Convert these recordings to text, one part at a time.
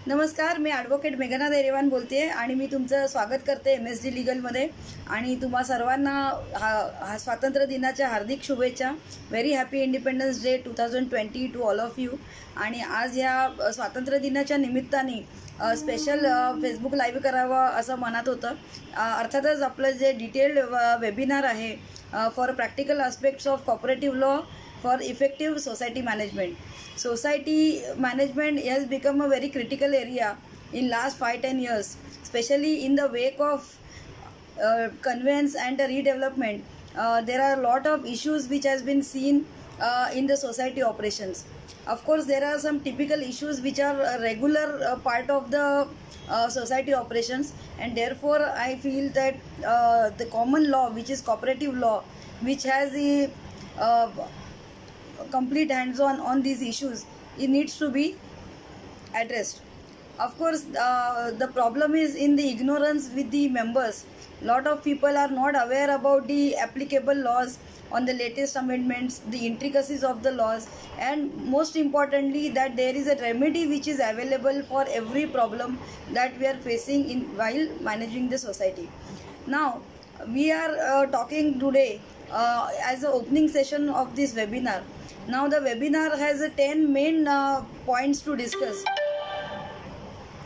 नमस्कार, मी ॲडव्होकेट मेघना दैरेवान बोलते आणि मी तुमचं स्वागत करते MSD लीगलमध्ये. आणि तुम्हा सर्वांना हा स्वातंत्र्य दिनाच्या हार्दिक शुभेच्छा. Very happy independence day 2020 to all of you. आणि आज ह्या स्वातंत्र्य दिनाच्या निमित्ताने स्पेशल फेसबुक लाईव्ह करावं असं मनात होतं. अर्थातच आपलं जे डिटेल्ड वेबिनार आहे for practical aspects of cooperative law for effective society management. Society management has become a very critical area in last 5-10 years, especially in the wake of conveyance and redevelopment. There are a lot of issues which has been seen in the society operations. Of course, there are some typical issues which are a regular part of the society operations, and therefore I feel that the common law, which is cooperative law, which has the complete hands-on on these issues, it needs to be addressed. Of course, the problem is in the ignorance with the members. Lot of people are not aware about the applicable laws on the latest amendments, the intricacies of the laws, and most importantly that there is a remedy which is available for every problem that we are facing in while managing the society. Now we are talking today as an opening session of this webinar. Now the webinar has 10 main points to discuss.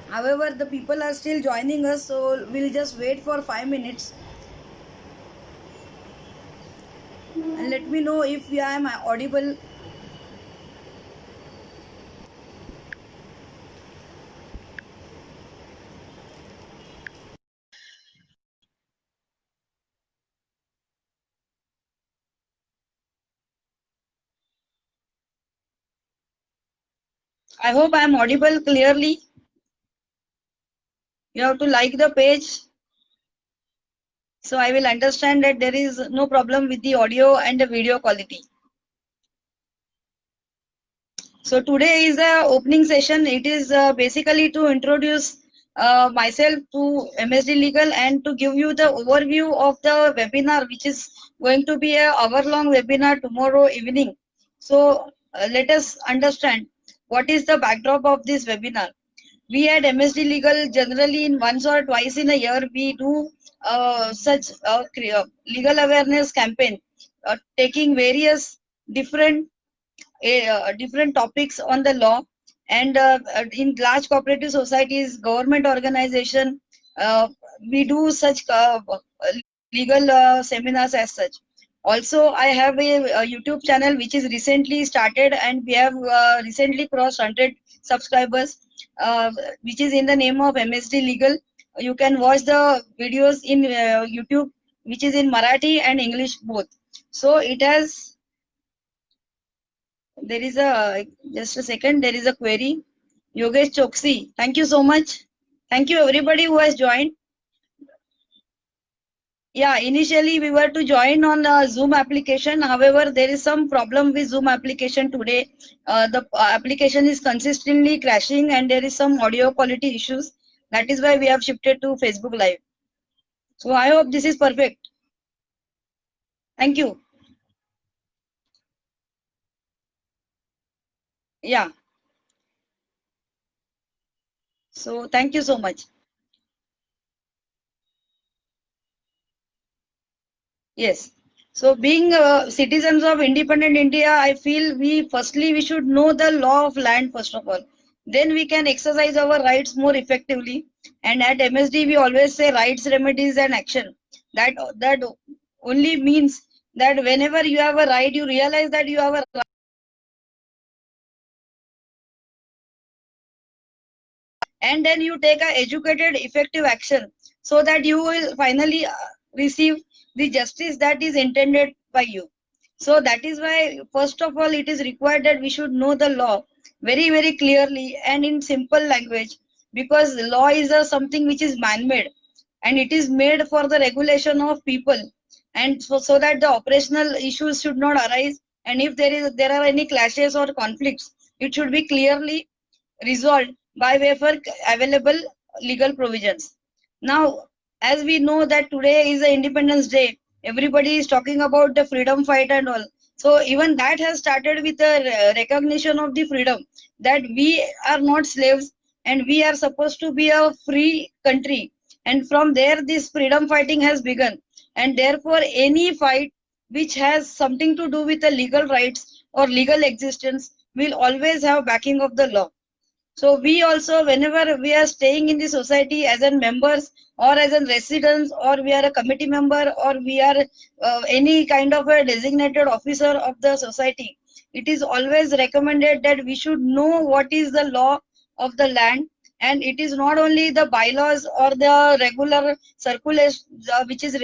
However, the people are still joining us, so we'll just wait for 5 minutes and let me know if I am audible. I hope I am audible clearly. You have to like the page, so I will understand that there is no problem with the audio and the video quality. So today is the opening session. It is basically to introduce myself to MSD Legal and to give you the overview of the webinar, which is going to be an hour-long webinar tomorrow evening. So let us understand what is the backdrop of this webinar. We at MSD Legal generally in once or twice in a year we do such legal awareness campaign, taking various different different topics on the law, and in large cooperative societies, government organization, we do such legal seminars as such. Also, I have a YouTube channel which is recently started, and we have recently crossed 100 subscribers, which is in the name of MSD Legal. You can watch the videos in YouTube, which is in Marathi and English both. So it has, there is a, just a second, there is a query. Yogesh Choksi, thank you so much. Thank you everybody who has joined. Yeah, initially we were to join on Zoom application. However, there is some problem with Zoom application today. The application is consistently crashing and there is some audio quality issues. That is why we have shifted to Facebook Live. So I hope this is perfect. Thank you. Yeah. So thank you so much. Yes. So being citizens of independent India, I feel we should know the law of land first of all. Then we can exercise our rights more effectively. And at MSD, we always say rights, remedies, and action. That only means that whenever you have a right, you realize that you have a right, and then you take a educated, effective action so that you will finally receive the justice that is intended by you. So that is why first of all it is required that we should know the law very clearly and in simple language, because law is something which is man-made and it is made for the regulation of people, and so that the operational issues should not arise, and if there are any clashes or conflicts, it should be clearly resolved by way for available legal provisions. Now, as we know that today is the Independence Day, everybody is talking about the freedom fight and all. So even that has started with the recognition of the freedom, that we are not slaves. and we are supposed to be a free country. And from there, this freedom fighting has begun. And therefore, any fight which has something to do with the legal rights or legal existence will always have backing of the law. So we also, whenever we are staying in the society as a members or as a residents, or we are a committee member, or we are any kind of a designated officer of the society, it is always recommended that we should know what is the law of the land. And it is not only the bylaws or the regular circulation which is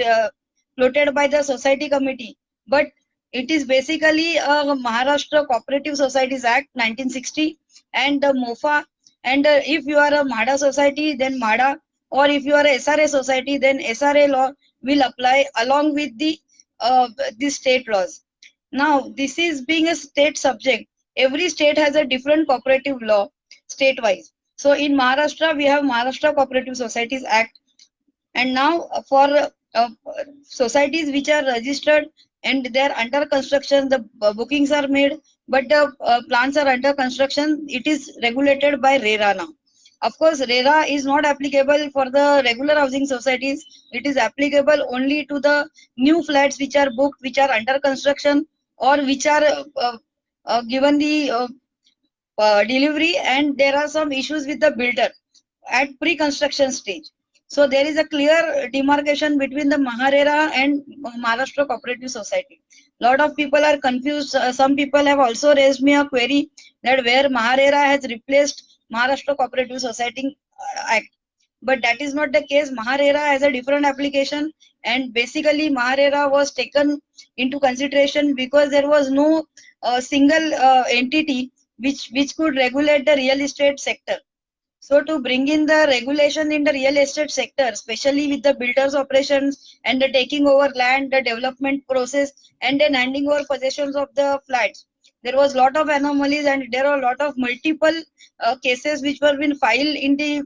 floated by the society committee, but it is basically Maharashtra Cooperative Societies Act 1960 and the MOFA. And if you are a MADA society, then MADA, or if you are a SRA society, then SRA law will apply along with the state laws. Now, this is being a state subject. Every state has a different cooperative law state-wise. So in Maharashtra, we have Maharashtra Cooperative Societies Act. And now for societies which are registered and they are under construction, the bookings are made, but the plants are under construction, it is regulated by RERA now. Of course, RERA is not applicable for the regular housing societies. It is applicable only to the new flats which are booked, which are under construction, or which are given the delivery, and there are some issues with the builder at pre-construction stage. So there is a clear demarcation between the Maharera and Maharashtra Cooperative Society. Lot of people are confused. Some people have also raised me a query that where Maharera has replaced Maharashtra Cooperative Society Act. But that is not the case. Maharera has a different application, and basically Maharera was taken into consideration because there was no single entity which could regulate the real estate sector. So to bring in the regulation in the real estate sector, especially with the builders operations and the taking over land, the development process, and then handing over possessions of the flats, there was a lot of anomalies, and there are a lot of multiple cases which were being filed in the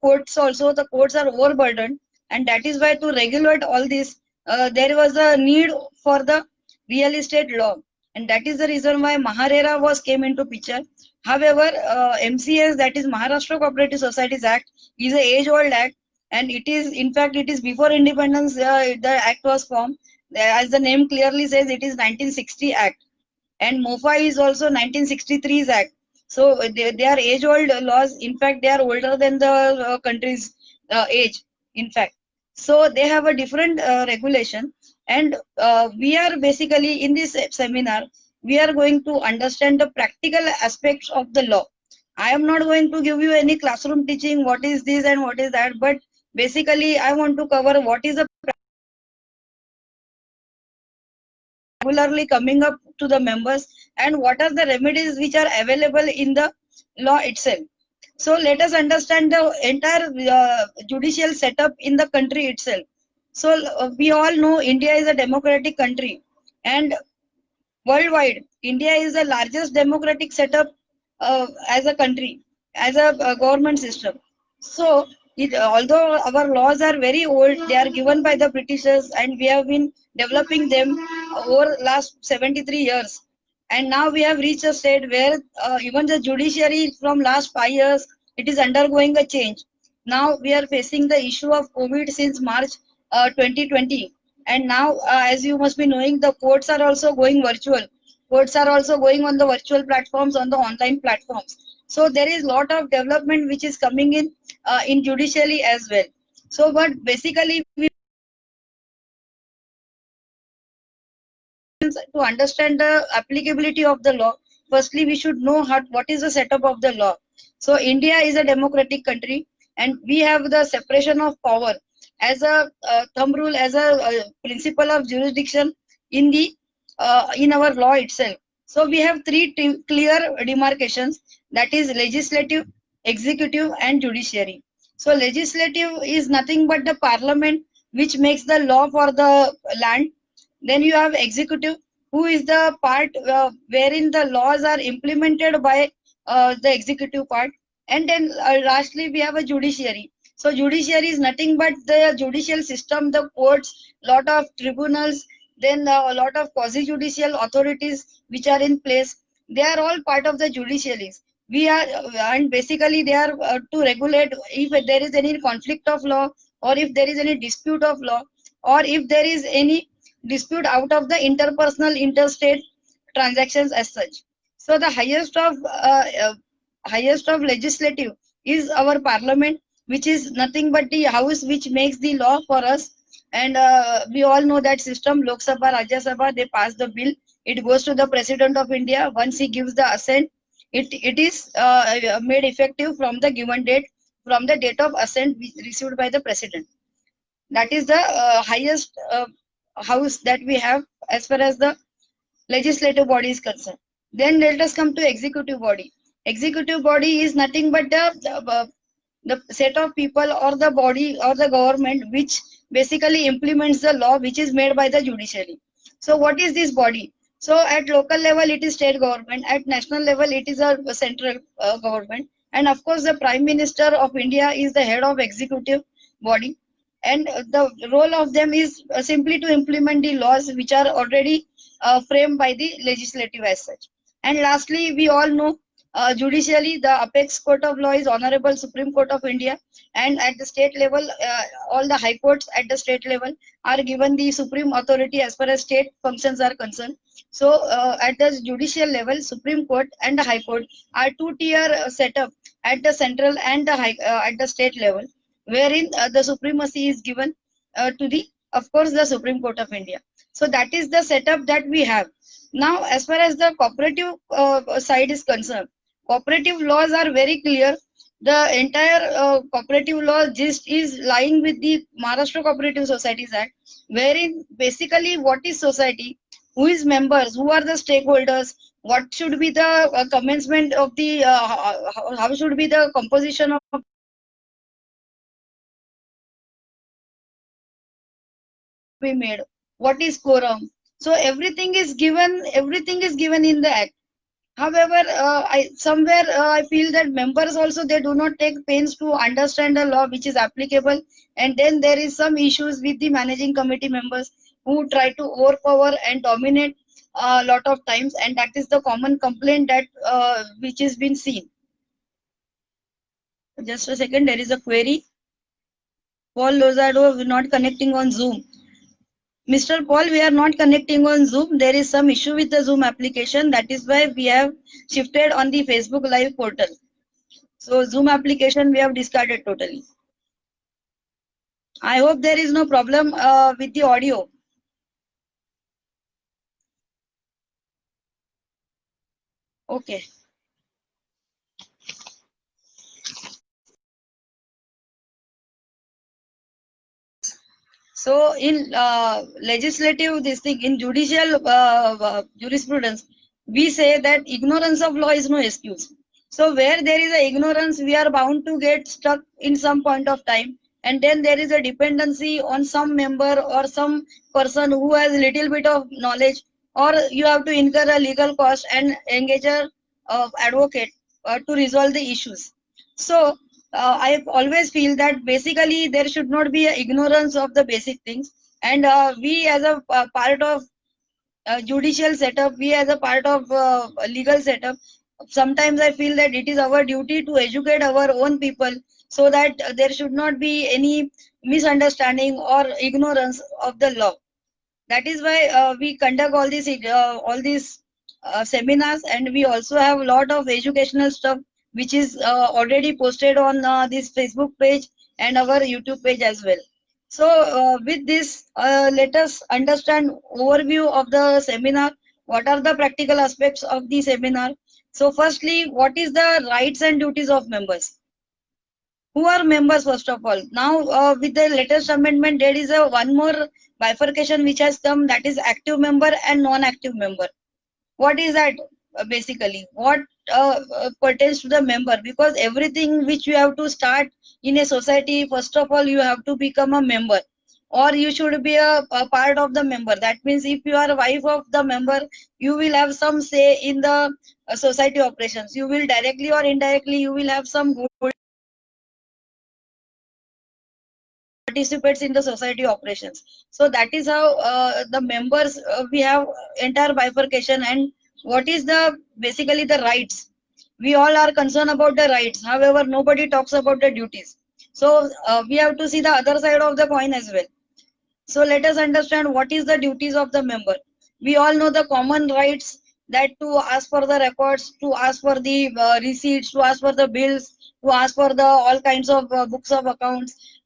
courts also. The courts are overburdened, and that is why to regulate all this, there was a need for the real estate law, and that is the reason why Maharera was came into picture. However, MCS, that is Maharashtra Cooperative Societies Act, is a age-old act, and it is, in fact, it is before independence the act was formed. As the name clearly says, it is 1960 Act, and MOFA is also 1963's Act. So they are age-old laws. In fact, they are older than the country's age. In fact, so they have a different regulation, and we are basically in this seminar, we are going to understand the practical aspects of the law. I am not going to give you any classroom teaching, what is this and what is that, but basically I want to cover what is the regularly coming up to the members, and what are the remedies which are available in the law itself. So let us understand the entire judicial setup in the country itself. So we all know India is a democratic country, and worldwide, India is the largest democratic setup as a country, as a government system. So, although our laws are very old, they are given by the Britishers, and we have been developing them over last 73 years. And now we have reached a state where even the judiciary from last 5 years, it is undergoing a change. Now we are facing the issue of COVID since March 2020, and now as you must be knowing, the courts are also going virtual. Courts are also going on the virtual platforms, on the online platforms. So there is lot of development which is coming in judiciary as well. So but basically we, to understand the applicability of the law, firstly we should know what is the setup of the law. So India is a democratic country, and we have the separation of power as a thumb rule, as a principle of jurisdiction in the in our law itself. So we have three clear demarcations, that is legislative, executive, and judiciary. So legislative is nothing but the parliament which makes the law for the land. Then you have executive, who is the part wherein the laws are implemented by the executive part. And then lastly, we have a judiciary. So judiciary is nothing but the judicial system, the courts, lot of tribunals, then a lot of quasi-judicial authorities which are in place. They are all part of the judiciaries. We are and basically they are to regulate if there is any conflict of law, or if there is any dispute of law, or if there is any dispute out of the interpersonal interstate transactions as such. So the highest of legislative is our parliament, which is nothing but the house which makes the law for us. And we all know that system: Lok Sabha, Rajya Sabha, they pass the bill, it goes to the President of India. Once he gives the assent, it is made effective from the given date, from the date of assent received by the President. That is the highest house that we have as far as the legislative body is concerned. Then let us come to executive body. Executive body is nothing but the set of people or the body or the government which basically implements the law which is made by the judiciary. So what is this body? So at local level it is state government, at national level it is a central government, and of course the Prime Minister of India is the head of executive body, and the role of them is simply to implement the laws which are already framed by the legislative as such. And lastly, we all know judicially the apex court of law is Honorable Supreme Court of India, and at the state level, all the high courts at the state level are given the supreme authority as far as state functions are concerned. So at the judicial level, Supreme Court and the High Court are two-tier setup at the central and the at the state level, wherein the supremacy is given to the, of course, the Supreme Court of India. So that is the setup that we have. Now, as far as the cooperative side is concerned, cooperative laws are very clear. The entire cooperative law gist is lying with the Maharashtra Cooperative Societies Act, wherein basically what is society, who is members, who are the stakeholders, what should be the commencement of the, how should be the composition of be made, what is quorum. So everything is given in the act. However, I feel that members also, they do not take pains to understand the law which is applicable, and then there is some issues with the managing committee members who try to overpower and dominate a lot of times, and that is the common complaint that which is been seen. Just a second, there is a query. Paul Lozado not connecting on Zoom. Mr. Paul, we are not connecting on Zoom. There is some issue with the Zoom application. That is why we have shifted on the Facebook Live portal. So Zoom application we have discarded totally. I hope there is no problem with the audio. Okay. So in legislative this thing, in judicial jurisprudence, we say that ignorance of law is no excuse. So where there is a ignorance, we are bound to get stuck in some point of time, and then there is a dependency on some member or some person who has little bit of knowledge, or you have to incur a legal cost and engage a advocate to resolve the issues. So I always feel that basically there should not be ignorance of the basic things, and we as a part of judicial setup, we as a part of legal setup, sometimes I feel that it is our duty to educate our own people, so that there should not be any misunderstanding or ignorance of the law. That is why we conduct all these seminars, and we also have a lot of educational stuff which is already posted on this Facebook page and our YouTube page as well. So with this, let us understand overview of the seminar. What are the practical aspects of the seminar? So firstly, what is the rights and duties of members? Who are members? First of all, now with the latest amendment, there is a one more bifurcation which has come, that is active member and non-active member. What is that basically? What pertains to the member? Because everything which you have to start in a society, first of all you have to become a member, or you should be a part of the member. That means if you are a wife of the member, you will have some say in the society operations. You will directly or indirectly, you will have some participates in the society operations. So that is how the members, we have entire bifurcation. And what is the basically the rights? We all are concerned about the rights. However, nobody talks about the duties. So we have to see the other side of the coin as well. So let us understand what is the duties of the member. We all know the common rights, that to ask for the records, to ask for the receipts, to ask for the bills, to ask for the all kinds of books of accounts.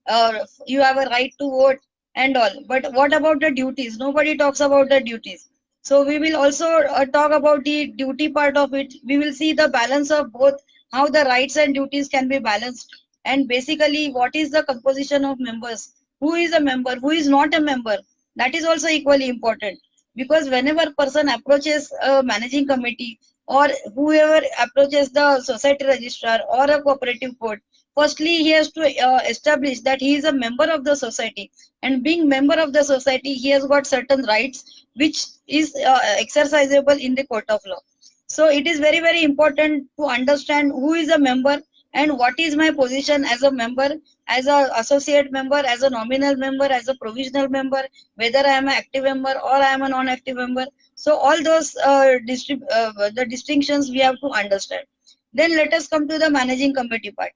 You have a right to vote and all. But what about the duties? Nobody talks about the duties. So we will also talk about the duty part of it. We will see the balance of both, how the rights and duties can be balanced, and basically what is the composition of members, who is a member, who is not a member. That is also equally important, because whenever person approaches a managing committee, or whoever approaches the society registrar or a cooperative board, firstly he has to establish that he is a member of the society, and being member of the society he has got certain rights which is exercisable in the court of law. So it is very very important to understand who is a member, and what is my position as a member, as a associate member, as a nominal member, as a provisional member, whether I am an active member or I am a non-active member. So all those the distinctions we have to understand. Then let us come to the managing committee part.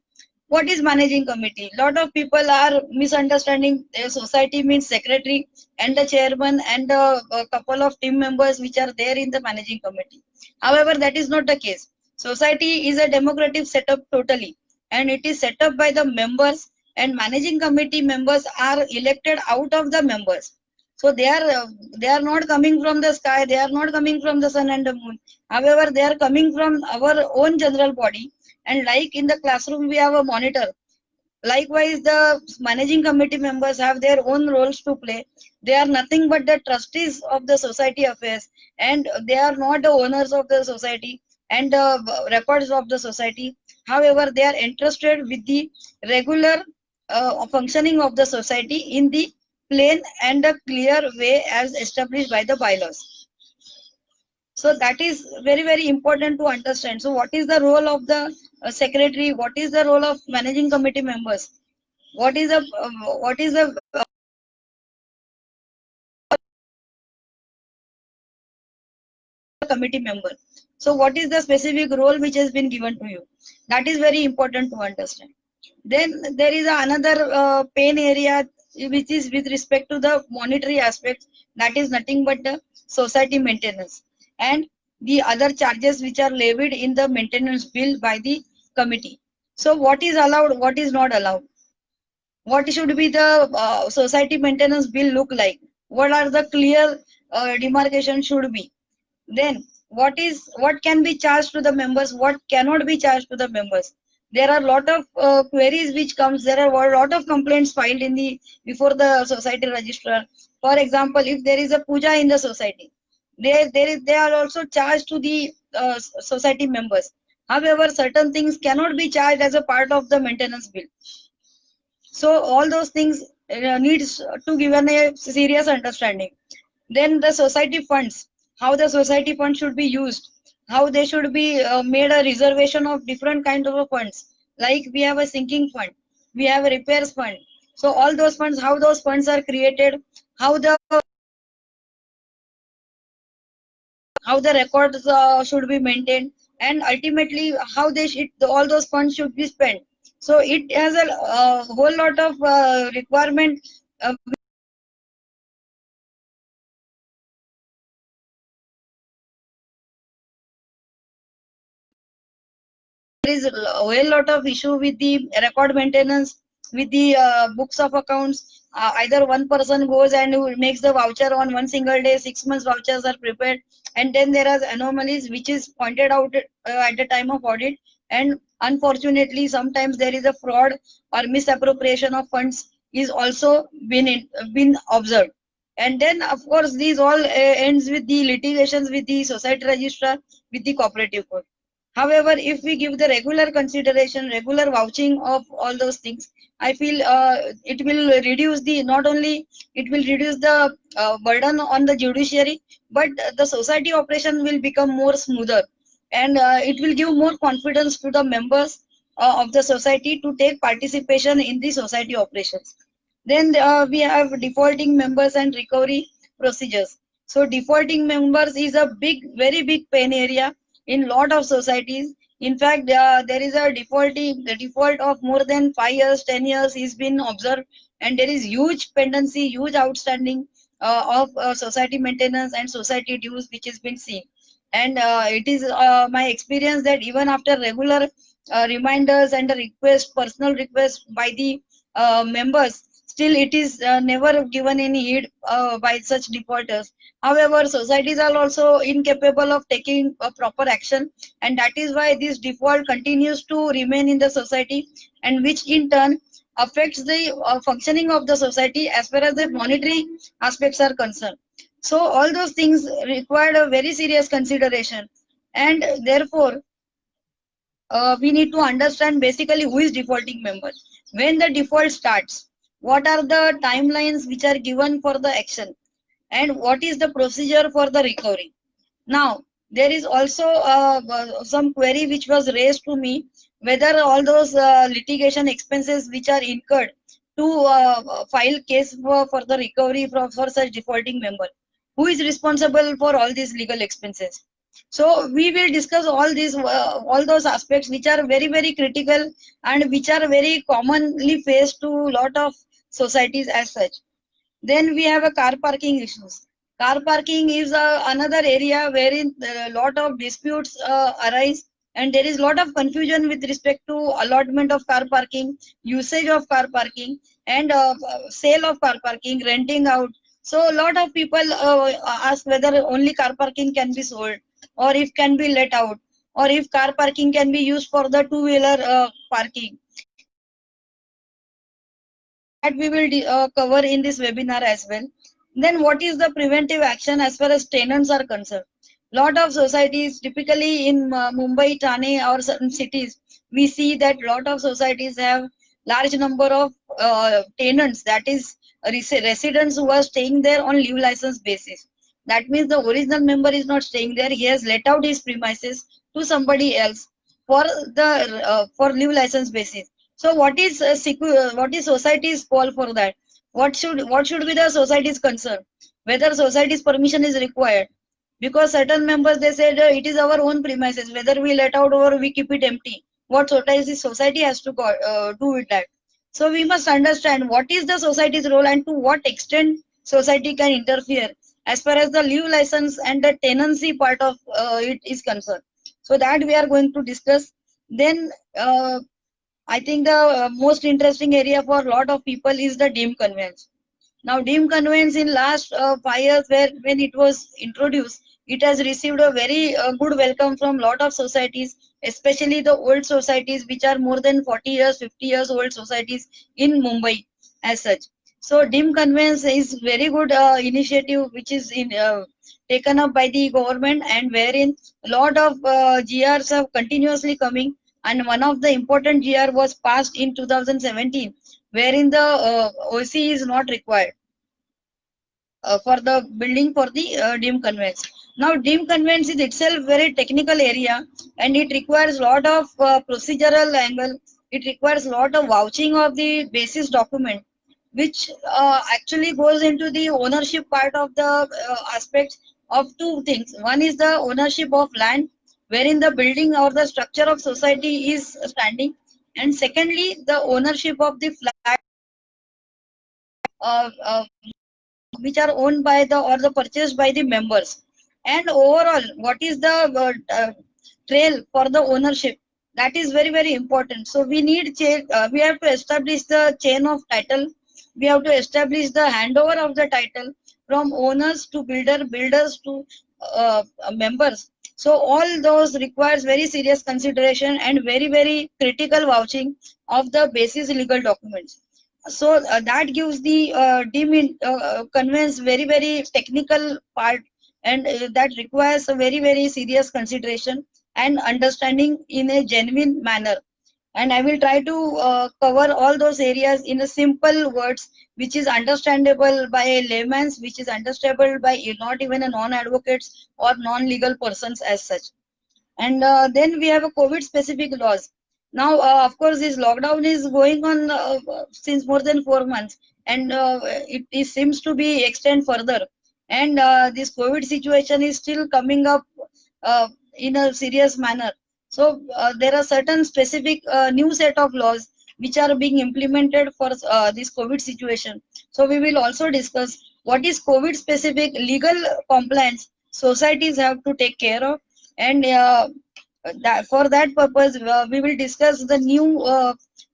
What is managing committee? Lot of people are misunderstanding. A society means secretary and the chairman and a couple of team members which are there in the managing committee. However, that is not the case. Society is a democratic setup totally, and it is set up by the members, and managing committee members are elected out of the members. So they are not coming from the sky, they are not coming from the sun and the moon. However, they are coming from our own general body, and like in the classroom we have a monitor, likewise the managing committee members have their own roles to play. They are nothing but the trustees of the society affairs, and they are not the owners of the society and the records of the society. However, they are entrusted with the regular functioning of the society in the plain and a clear way as established by the bylaws. So that is very very important to understand. So what is the role of the secretary, what is the role of managing committee members, what is the committee member, so what is the specific role which has been given to you, that is very important to understand. Then there is another pain area which is with respect to the monetary aspect, that is nothing but the society maintenance and the other charges which are levied in the maintenance bill by the committee. So what is allowed, what is not allowed, what should be the society maintenance bill look like, what are the clear demarcation should be. Then what can be charged to the members, what cannot be charged to the members. There are a lot of queries which comes, there are a lot of complaints filed in the before the society registrar. For example, if there is a puja in the society, they are also charged to the society members. However, certain things cannot be charged as a part of the maintenance bill. So all those things needs to given a serious understanding. Then the society funds, how the society fund should be used, how they should be made a reservation of different kind of funds. Like we have a sinking fund, we have a repairs fund. So all those funds, how those funds are created, how the records should be maintained, and ultimately how they should, all those funds should be spent. So it has a whole lot of requirement there is a whole lot of issue with the record maintenance, with the books of accounts. Either one person goes and who makes the voucher on one single day, 6 months vouchers are prepared, and then there are anomalies which is pointed out at the time of audit. And unfortunately, sometimes there is a fraud or misappropriation of funds is also been observed. And then, of course, these all ends with the litigations with the society registrar, with the cooperative court. However, if we give the regular consideration, regular vouching of all those things, I feel it will reduce the, not only it will reduce the burden on the judiciary, but the society operation will become more smoother, and it will give more confidence to the members of the society to take participation in the society operations. Then we have defaulting members and recovery procedures. So defaulting members is a big, very big pain area in lot of societies. In fact, there is a the default of more than 5 years, 10 years is been observed, and there is huge pendency, huge outstanding of society maintenance and society dues, which has been seen. And it is my experience that even after regular reminders and a request, personal request by the members, still it is never given any heed by such defaulters. However, societies are also incapable of taking a proper action, and that is why this default continues to remain in the society, and which in turn affects the functioning of the society as far as the monetary aspects are concerned. So all those things required a very serious consideration, and therefore we need to understand basically who is defaulting member, when the default starts, what are the timelines which are given for the action, and what is the procedure for the recovery. Now, there is also some query which was raised to me, whether all those litigation expenses which are incurred to file case for the recovery for such defaulting member, who is responsible for all these legal expenses. So we will discuss all these all those aspects which are very very critical and which are very commonly faced to lot of societies as such. Then we have a car parking issues. Car parking is another area wherein a lot of disputes arise, and there is a lot of confusion with respect to allotment of car parking, usage of car parking, and sale of car parking, renting out. So a lot of people ask whether only car parking can be sold, or if can be let out, or if car parking can be used for the two-wheeler parking. That we will cover in this webinar as well. Then what is the preventive action as far as tenants are concerned? Lot of societies, typically in Mumbai, Thane or certain cities, we see that lot of societies have large number of tenants, that is residents who are staying there on leave license basis. That means the original member is not staying there, he has let out his premises to somebody else for the for leave license basis. So what is society's call for that? What should be the society's concern? Whether society's permission is required? Because certain members they said it is our own premises, whether we let out or we keep it empty. What society has to do with that? So we must understand what is the society's role and to what extent society can interfere as far as the leave license and the tenancy part of it is concerned. So that we are going to discuss. Then I think the most interesting area for a lot of people is the deemed conveyance. Now, deemed conveyance in last 5 years, when it was introduced, it has received a very good welcome from lot of societies, especially the old societies which are more than 40 years, 50 years old societies in Mumbai as such. So, deemed conveyance is very good initiative which is taken up by the government, and wherein a lot of GRs are continuously coming, and one of the important GR was passed in 2017, wherein the OC is not required for the building for the deemed conveyance. Now, deemed conveyance is itself very technical area, and it requires lot of procedural angle. It requires lot of vouching of the basis document, which actually goes into the ownership part of the aspects of two things. One is the ownership of land, wherein the building or the structure of society is standing, and secondly, the ownership of the flat uh, uh, which are owned by the or the purchased by the members. And overall, what is the trail for the ownership? That is very very important. So we have to establish the chain of title. We have to establish the handover of the title from owners to builders to members. So all those requires very serious consideration and very very critical vouching of the basis legal documents. So that gives the conveys very very technical part, and that requires a very very serious consideration and understanding in a genuine manner. And I will try to cover all those areas in a simple words which is understandable by a layman, which is understandable by not even a non-advocates or non-legal persons as such. And then we have a COVID specific laws. Now, of course, this lockdown is going on since more than 4 months, and it seems to be extend further. And this COVID situation is still coming up in a serious manner. So there are certain specific new set of laws which are being implemented for this COVID situation. So we will also discuss what is COVID specific legal compliance societies have to take care of, and that for that purpose we will discuss the new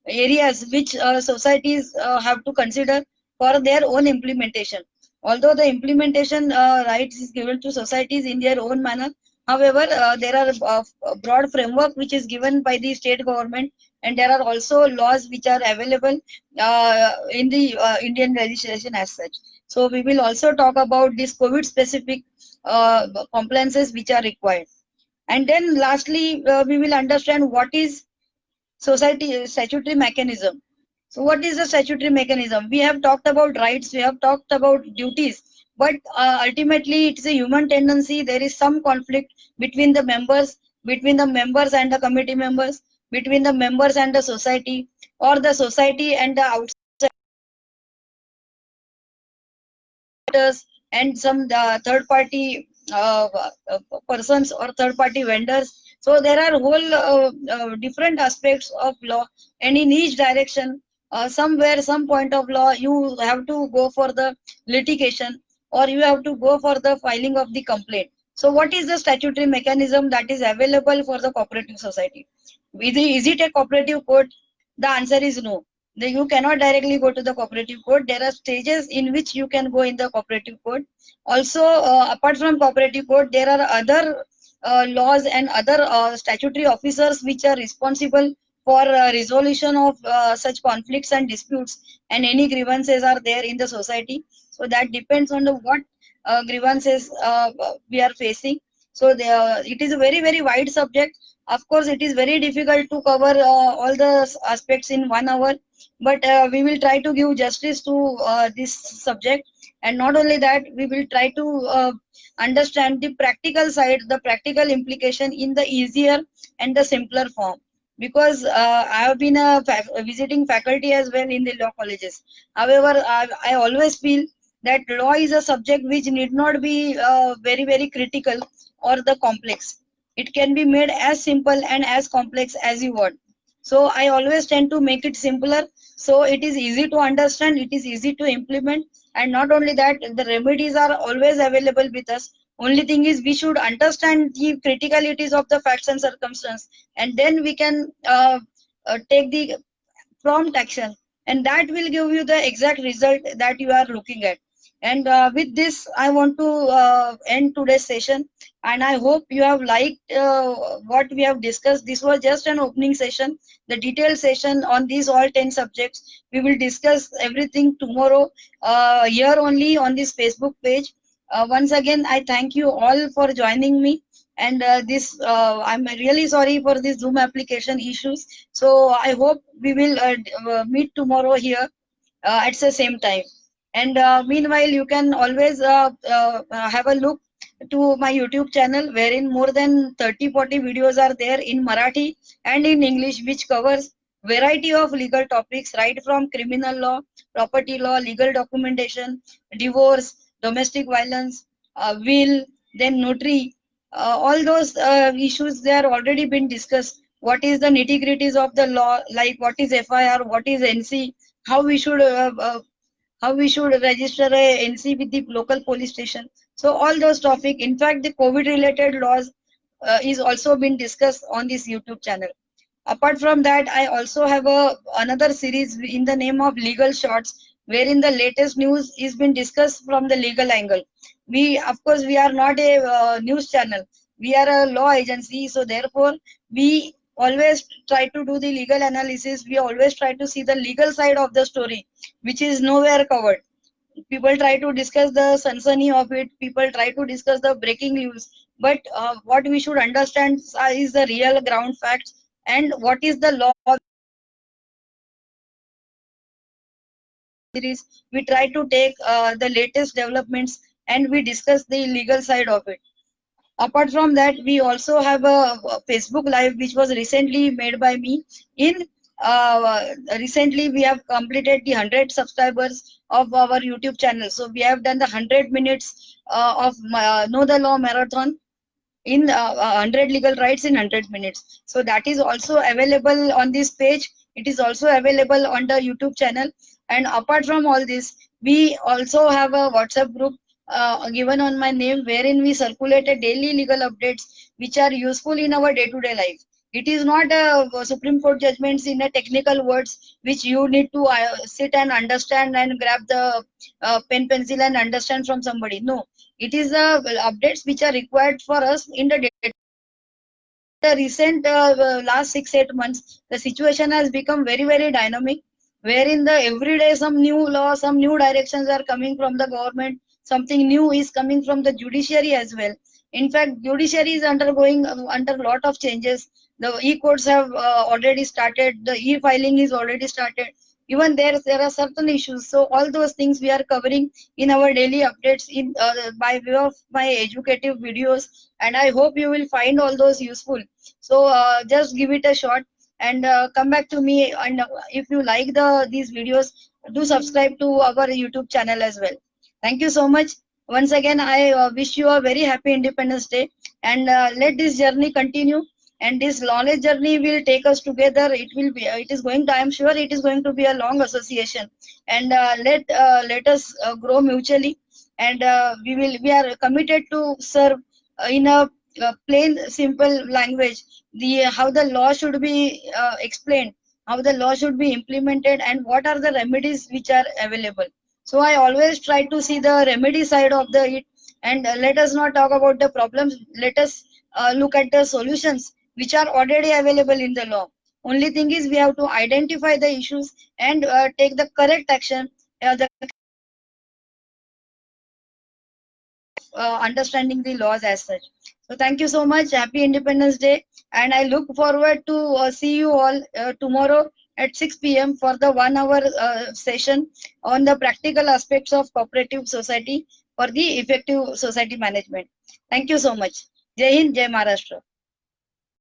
areas which societies have to consider for their own implementation. Although the implementation rights is given to societies in their own manner, however, there are a broad framework which is given by the state government, and there are also laws which are available in the Indian legislation as such. So we will also talk about this COVID specific compliances which are required. And then lastly, we will understand what is society statutory mechanism. So what is the statutory mechanism? We have talked about rights, we have talked about duties, but ultimately it's a human tendency. There is some conflict between the members and the committee members, between the members and the society, or the society and the outsiders, and some third party persons or third party vendors. So there are whole different aspects of law, and in each direction, somewhere, some point of law, you have to go for the litigation, or you have to go for the filing of the complaint. So what is the statutory mechanism that is available for the cooperative society? Is it a cooperative court? The answer is no. You cannot directly go to the cooperative court. There are stages in which you can go in the cooperative court. Also, apart from cooperative court, there are other laws and other statutory officers which are responsible for resolution of such conflicts and disputes, and any grievances are there in the society. So that depends on the what grievances we are facing. So it is a very wide subject. Of course, it is very difficult to cover all the aspects in 1 hour, but we will try to give justice to this subject. And not only that, we will try to understand the practical side, the practical implication in the easier and the simpler form. Because I have been a visiting faculty as well in the law colleges. However, I always feel that law is a subject which need not be very critical or the complex. It can be made as simple and as complex as you want. So I always tend to make it simpler, so it is easy to understand, it is easy to implement. And not only that, the remedies are always available with us. Only thing is, we should understand the criticalities of the facts and circumstance, and then we can take the prompt action, and that will give you the exact result that you are looking at. And with this, I want to end today's session, and I hope you have liked what we have discussed. This was just an opening session. The detailed session on these all 10 subjects, we will discuss everything tomorrow here only on this Facebook page. Once again, I thank you all for joining me. And I'm really sorry for this Zoom application issues. So I hope we will meet tomorrow here at the same time. And meanwhile, you can always have a look to my YouTube channel, wherein more than 30-40 videos are there in Marathi and in English, which covers variety of legal topics, right from criminal law, property law, legal documentation, divorce, domestic violence, will, then notary, all those issues, they are already been discussed. What is the nitty gritties of the law, like what is FIR, what is NC, how we should register a NC with the local police station. So all those topic, in fact, the COVID related laws is also been discussed on this YouTube channel. Apart from that, I also have another series in the name of Legal Shorts, wherein the latest news is been discussed from the legal angle. Of course, we are not a news channel. We are a law agency, so therefore we always try to do the legal analysis. We always try to see the legal side of the story, which is nowhere covered. People try to discuss the sunshiny of it. People try to discuss the breaking news. But what we should understand is the real ground facts, and what is the law series. We try to take the latest developments, and we discuss the legal side of it. Apart from that, we also have a Facebook live which was recently made by me. In recently we have completed the 100 subscribers of our YouTube channel. So we have done the 100 minutes of Know the Law marathon. in 100 legal rights in 100 minutes. So that is also available on this page. It is also available on the YouTube channel. And apart from all this, we also have a WhatsApp group given on my name, wherein we circulate a daily legal updates which are useful in our day-to-day life. It is not Supreme Court judgments in a technical words which you need to sit and understand and grab the pen pencil and understand from somebody. No, it is the updates which are required for us in the day. The recent last 6 8 months, the situation has become very dynamic, wherein the every day some new law, some new directions are coming from the government, something new is coming from the judiciary as well. In fact, judiciary is undergoing under a lot of changes. The e-courts have already started, the e-filing is already started. Even there are certain issues. So all those things we are covering in our daily updates in by way of my educative videos, and I hope you will find all those useful. So just give it a shot and come back to me. And if you like these videos, do subscribe to our YouTube channel as well. Thank you so much. Once again, I wish you a very happy Independence Day, and let this journey continue. And this knowledge journey will take us together. It is going to, I am sure it is going to be a long association. And let us grow mutually. And we are committed to serve in a plain simple language the how the law should be explained, how the law should be implemented, and what are the remedies which are available. So I always try to see the remedy side of the it. And let us not talk about the problems, let us look at the solutions which are already available in the law. Only thing is we have to identify the issues and take the correct action, the understanding the laws as such. So thank you so much. Happy Independence Day. And I look forward to see you all tomorrow at 6 p.m. for the 1 hour session on the practical aspects of cooperative society for the effective society management. Thank you so much. Jai Hind, Jai Maharashtra.